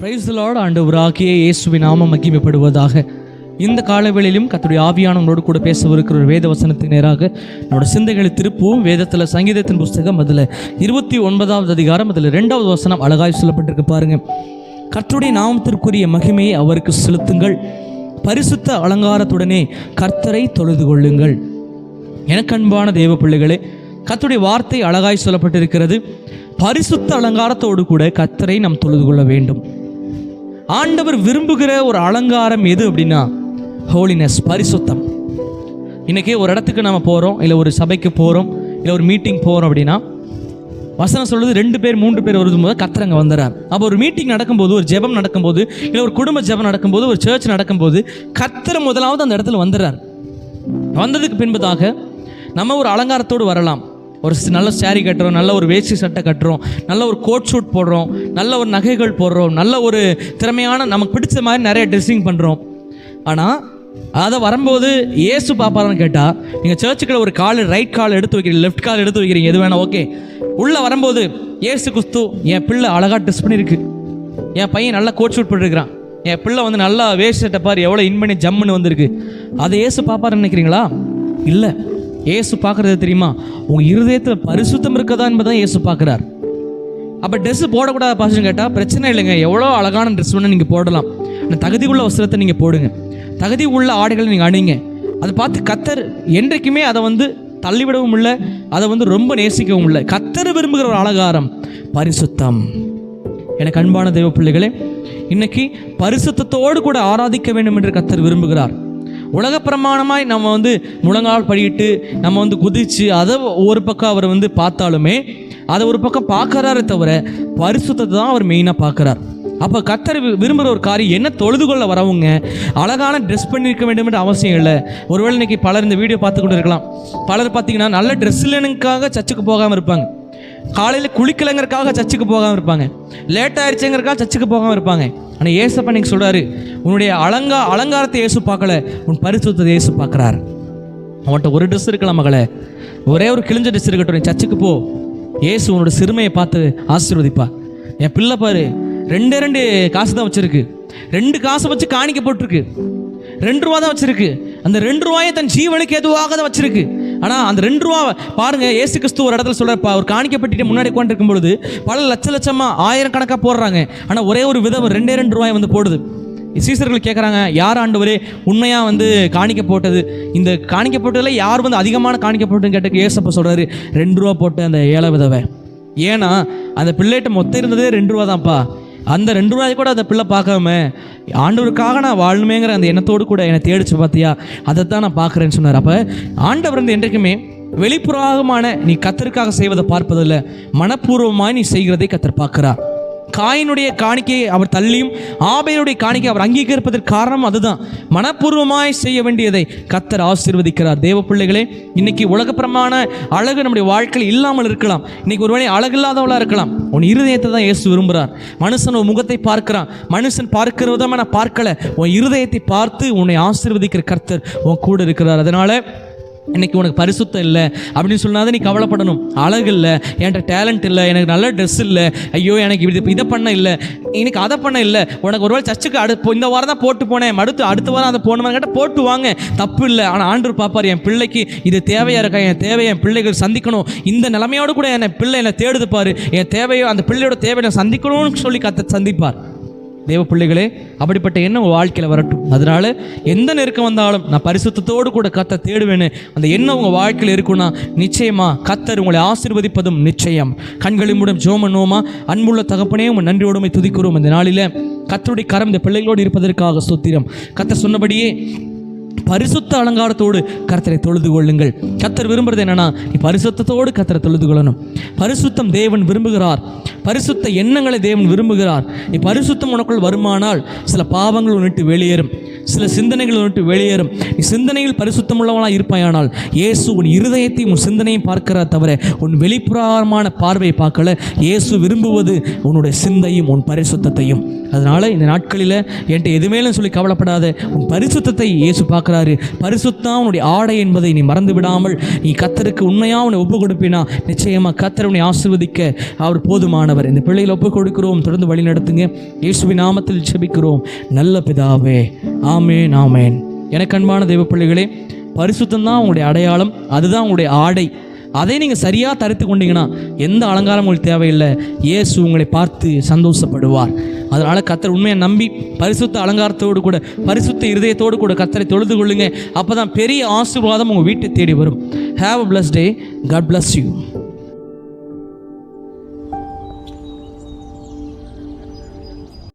Praise the Lord. ஆண்டவராகிய இயேசுவின் நாமம் மகிமைப்படுவதாக. இந்த காலவேளையிலும் கர்த்தருடைய ஆவியானவரோடு கூட பேசவிருக்கிற ஒரு வேத வசனத்தின் நேராக என்னோட சிந்தைகளை திருப்பவும். வேதத்தில் சங்கீதத்தின் புஸ்தகம் அதில் 29வது அதிகாரம் அதில் 2வது வசனம் அழகாய் சொல்லப்பட்டிருக்கு பாருங்க. கர்த்தருடைய நாமத்திற்குரிய மகிமையை அவருக்கு செலுத்துங்கள், பரிசுத்த அலங்காரத்துடனே கர்த்தரை தொழுது கொள்ளுங்கள். எனக்கு அன்பான தேவ பிள்ளைகளே, கர்த்தருடைய வார்த்தை அழகாய் சொல்லப்பட்டிருக்கிறது. பரிசுத்த அலங்காரத்தோடு கூட கர்த்தரை நாம் தொழுது கொள்ள வேண்டும். ஆண்டவர் விரும்புகிற ஒரு அலங்காரம் எது அப்படின்னா ஹோலினஸ், பரிசுத்தம். இன்றைக்கி ஒரு இடத்துக்கு நம்ம போகிறோம், இல்லை ஒரு சபைக்கு போகிறோம், இல்லை ஒரு மீட்டிங் போகிறோம் அப்படின்னா வசனம் சொல்லுது 2 பேர் 3 பேர் வருதும் போது கர்த்தர் அங்கே வந்துடுறார். அப்போ ஒரு மீட்டிங் நடக்கும்போது, ஒரு ஜெபம் நடக்கும்போது, இல்லை ஒரு குடும்ப ஜெபம் நடக்கும்போது, ஒரு சர்ச் நடக்கும்போது கர்த்தர் முதலாவது அந்த இடத்துல வந்துடுறார். வந்ததுக்கு பின்பதாக நம்ம ஒரு அலங்காரத்தோடு வரலாம். ஒரு நல்ல சாரி கட்டுறோம், நல்ல ஒரு வேஷ்டி சட்டை கட்டுறோம், நல்ல ஒரு கோட் ஷூட் போடுறோம், நல்ல ஒரு நகைகள் போடுறோம், நல்ல ஒரு திறமையான நமக்கு பிடிச்ச மாதிரி நிறைய ட்ரெஸ்ஸிங் பண்ணுறோம். ஆனால் அதை வரும்போது ஏசு பாப்பாரான்னு கேட்டால், நீங்கள் சர்ச்சுக்குள்ள ஒரு கால், ரைட் கால் எடுத்து வைக்கிறீங்க, லெஃப்ட் கால் எடுத்து வைக்கிறீங்க, எது வேணாம் ஓகே. உள்ளே வரும்போது ஏசு கிறிஸ்து, என் பிள்ளை அழகாக ட்ரெஸ் பண்ணியிருக்கு, என் பையன் நல்லா கோட் ஷூட் பண்ணிருக்கிறான், என் பிள்ளை வந்து நல்லா வேஷ்டி சட்டை பாரு எவ்வளோ இன்பண்ணி ஜம்முன்னு வந்திருக்கு, அதை ஏசு பாப்பாருன்னு நினைக்கிறீங்களா? இல்லை. ஏசு பார்க்குறது தெரியுமா? உங்கள் இருதயத்தில் பரிசுத்தம் இருக்கதா என்பதான் ஏசு பார்க்குறார். அப்போ ட்ரெஸ்ஸு போடக்கூடாத பாசம் கேட்டால் பிரச்சனை இல்லைங்க, எவ்வளோ அழகான ட்ரெஸ் வேணால் நீங்கள் போடலாம். ஆனால் தகுதி உள்ள வஸ்திரத்தை நீங்கள் போடுங்க, தகுதி உள்ள ஆடைகளை நீங்கள் அணிங்க. அதை பார்த்து கர்த்தர் என்றைக்குமே அதை வந்து தள்ளிவிடவும் இல்லை, அதை வந்து ரொம்ப நேசிக்கவும் இல்லை. கர்த்தர் விரும்புகிற ஒரு அலங்காரம் பரிசுத்தம். எனக்கு அன்பான தெய்வ பிள்ளைகளே, இன்னைக்கு பரிசுத்தத்தோடு கூட ஆராதிக்க வேண்டும் என்று கர்த்தர் விரும்புகிறார். உலக பிரமாணமாய் நம்ம வந்து முழங்கால் படிக்கிட்டு நம்ம வந்து குதித்து அதை ஒரு பக்கம் அவர் வந்து பார்த்தாலுமே அதை ஒரு பக்கம் பார்க்குறாரே தவிர பரிசுத்தத்தை தான் அவர் மெயினாக பார்க்குறார். அப்போ கர்த்தர் விரும்புகிற ஒரு காரியம் என்ன? தொழுது கொள்ள வரவங்க அழகான ட்ரெஸ் பண்ணியிருக்க வேண்டும் என்று அவசியம் இல்லை. ஒருவேளை இன்றைக்கி பலர் இந்த வீடியோ பார்த்து கொண்டு இருக்கலாம். பலர் பார்த்திங்கன்னா நல்ல ட்ரெஸ் இல்லைனுக்காக சர்ச்சுக்கு போகாமல் இருப்பாங்க, காலையில் குளிக்கலைங்கிறக்காக சர்ச்சுக்கு போகாமல் இருப்பாங்க, லேட் ஆயிடுச்சுங்கிறக்காக சர்ச்சுக்கு போகாமல் இருப்பாங்க. ஆனால் ஏசப்பா நீங்கள் சொல்கிறாரு, உன்னுடைய அலங்காரத்தை ஏசு பார்க்கல, உன் பரிசுத்தத்தை ஏசு பார்க்குறாரு. அவன்கிட்ட ஒரு ட்ரெஸ் இருக்கலாம் மகளே, ஒரே ஒரு கிழிஞ்ச ட்ரெஸ் இருக்கட்டும், நீ சர்ச்சுக்கு போ, ஏசு உன்னோட சிறுமையை பார்த்து ஆசீர்வதிப்பா. என் பிள்ளை பாரு 2 காசு தான் வச்சுருக்கு, 2 காசை வச்சு காணிக்க போட்டிருக்கு, 2 ரூபா தான் வச்சுருக்கு, அந்த 2 ரூபாயை தன் ஜீவனுக்கு எதுவாக தான் வச்சுருக்கு. ஆனால் அந்த 2 ரூபா பாருங்கள், ஏசு கிறிஸ்து ஒரு இடத்துல சொல்கிறப்பா, ஒரு காணிக்கப்பட்டு முன்னாடி உட்காந்துருக்கும் பொழுது பல லட்சமாக 1000 கணக்காக போடுறாங்க. ஆனால் ஒரே ஒரு விதவை 2 ரூபாய் வந்து போடுது. சீசர்கள் கேட்குறாங்க, யார் ஆண்டவரே உண்மையாக வந்து காணிக்க போட்டது? இந்த காணிக்க போட்டதில் யார் வந்து அதிகமான காணிக்க போட்டுன்னு கேட்டதுக்கு ஏசப்பா சொல்கிறாரு, 2 ரூபா போட்ட அந்த ஏழை விதவை. ஏன்னா அந்த பிள்ளைகிட்ட மொத்தம் இருந்ததே 2 ரூபா தான்ப்பா. அந்த 2 ரூபாய் கூட அந்த பிள்ளை பார்க்காம ஆண்டவருக்காக நான் வாழணுமேங்கிற அந்த எண்ணத்தோடு கூட என்னை தேடிச்சு பார்த்தியா, அதை தான் நான் பார்க்குறேன்னு சொன்னார். அப்போ ஆண்டவர் வந்து என்றைக்குமே வெளிப்புறமான நீ கர்த்தருக்காக செய்வதை பார்ப்பதில்லை, மனப்பூர்வமாக நீ செய்கிறதை கர்த்தர் பார்க்குறார். காயினுடைய காணிக்கையை அவர் தள்ளியும் ஆபேலுடைய காணிக்கை அவர் அங்கீகரிப்பதற்கு காரணம் அதுதான். மனப்பூர்வமாய் செய்ய வேண்டியதை கர்த்தர் ஆசீர்வதிக்கிறார். தேவ பிள்ளைகளே, இன்னைக்கு உலகப்பிரமான அழகு நம்முடைய வாழ்க்கையில் இல்லாமல் இருக்கலாம். இன்னைக்கு ஒருவேளை அழகு இல்லாதவளாக இருக்கலாம். உன் இருதயத்தை தான் இயேசு விரும்புகிறார். மனுஷன் உன் முகத்தை பார்க்கிறான், மனுஷன் பார்க்கிற விதமாக நான் பார்க்கல, உன் இருதயத்தை பார்த்து உன்னை ஆசீர்வதிக்கிற கர்த்தர் உன் கூட இருக்கிறார். அதனால இன்னைக்கு உனக்கு பரிசுத்தம் இல்லை அப்படின்னு சொன்னாதான் நீ கவலைப்படணும். அழகு இல்லை, என்கிட்ட டேலண்ட் இல்லை, எனக்கு நல்ல ட்ரெஸ் இல்லை, ஐயோ எனக்கு இதை பண்ண இல்லை, இன்னைக்கு அதை பண்ண இல்லை. உனக்கு ஒருவேளை சர்ச்சுக்கு இந்த வாரம் தான் போட்டு போனேன், அடுத்த வாரம் அதை போகணுமான்னு கேட்டால் போட்டு வாங்க, தப்பு இல்லை. ஆனால் ஆண்டவர் பார்ப்பார், என் பிள்ளைக்கு இது தேவையாக இருக்கா, என் தேவையை என் பிள்ளைகள் சந்திக்கணும், இந்த நிலைமையோடு கூட என் பிள்ளை என்னை தேடுது பாரு, என் தேவையோ அந்த பிள்ளையோட தேவையை நான் சந்திக்கணும்னு சொல்லி சந்திப்பார். தேவ பிள்ளைகளே, அப்படிப்பட்ட எண்ணம் உங்கள் வாழ்க்கையில் வரட்டும். அதனால் எந்த நெருக்கம் வந்தாலும் நான் பரிசுத்தத்தோடு கூட கர்த்தரை தேடுவேன்னு அந்த எண்ணம் உங்கள் வாழ்க்கையில் இருக்குன்னா நிச்சயமாக கர்த்தர் உங்களை ஆசீர்வதிப்பதும் நிச்சயம். கண்களின் மூலம் ஜெபம் பண்ணுவோமா? அன்புள்ள தகப்பனே, உங்கள் நன்றியோடுமை துதிக்கிறோம். இந்த நாளில் கர்த்தருடைய கரம் இந்த பிள்ளைகளோடு இருப்பதற்காக ஸ்தோத்திரம். கர்த்தர் சொன்னபடியே பரிசுத்த அலங்காரத்தோடு கர்த்தரை தொழுது கொள்ளுங்கள். கர்த்தர் விரும்புகிறது என்னன்னா, நீ பரிசுத்தத்தோடு கர்த்தரை தொழுது கொள்ளணும். பரிசுத்தம் தேவன் விரும்புகிறார், பரிசுத்த எண்ணங்களை தேவன் விரும்புகிறார். நீ பரிசுத்தம் உனக்குள் வருமானால் சில பாவங்கள் உன்னிட்டு வெளியேறும், சில சிந்தனைகளை விட்டு வெளியேறும். நீ சிந்தனையில் பரிசுத்தமுள்ளவனாக இருப்பாயானால் இயேசு உன் இருதயத்தையும் உன் சிந்தனையும் பார்க்கிறார் தவிர உன் வெளிப்புறமான பார்வையை பார்க்கல. இயேசு விரும்புவது உன்னுடைய சிந்தையும் உன் பரிசுத்தத்தையும். அதனால் இந்த நாட்களில் என்கிட்ட எதுமேலும் சொல்லி கவலைப்படாத, உன் பரிசுத்தத்தை இயேசு பார்க்குறாரு. பரிசுத்தம் உன்னுடைய ஆடை என்பதை நீ மறந்து விடாமல் நீ கர்த்தருக்கு உண்மையாக உன்னை ஒப்பு கொடுப்பினா நிச்சயமாக கர்த்தர் உன்னை ஆசீர்வதிக்க அவர் போதுமானவர். இந்த பிள்ளைகளை ஒப்பு கொடுக்கிறோம், தொடர்ந்து வழி நடத்துங்க. இயேசுவின் நாமத்தில் ஜெபிக்கிறோம் நல்ல பிதாவே, ஆமென் ஆமென். எனக்கு அன்பான தெய்வ பிள்ளைகளே, பரிசுத்தம் தான் உங்களுடைய அடையாளம், அதுதான் உங்களுடைய ஆடை. அதை நீங்கள் சரியாக தரித்து கொண்டீங்கன்னா எந்த அலங்காரம் உங்களுக்கு தேவையில்லை. இயேசு உங்களை பார்த்து சந்தோஷப்படுவார். அதனால் கர்த்தர் உண்மையை நம்பி பரிசுத்த அலங்காரத்தோடு கூட பரிசுத்த இருதயத்தோடு கூட கர்த்தரை தொழுது கொள்ளுங்க. அப்போ தான் பெரிய ஆசீர்வாதம் உங்கள் வீட்டை தேடி வரும். Have a blessed day. God bless you.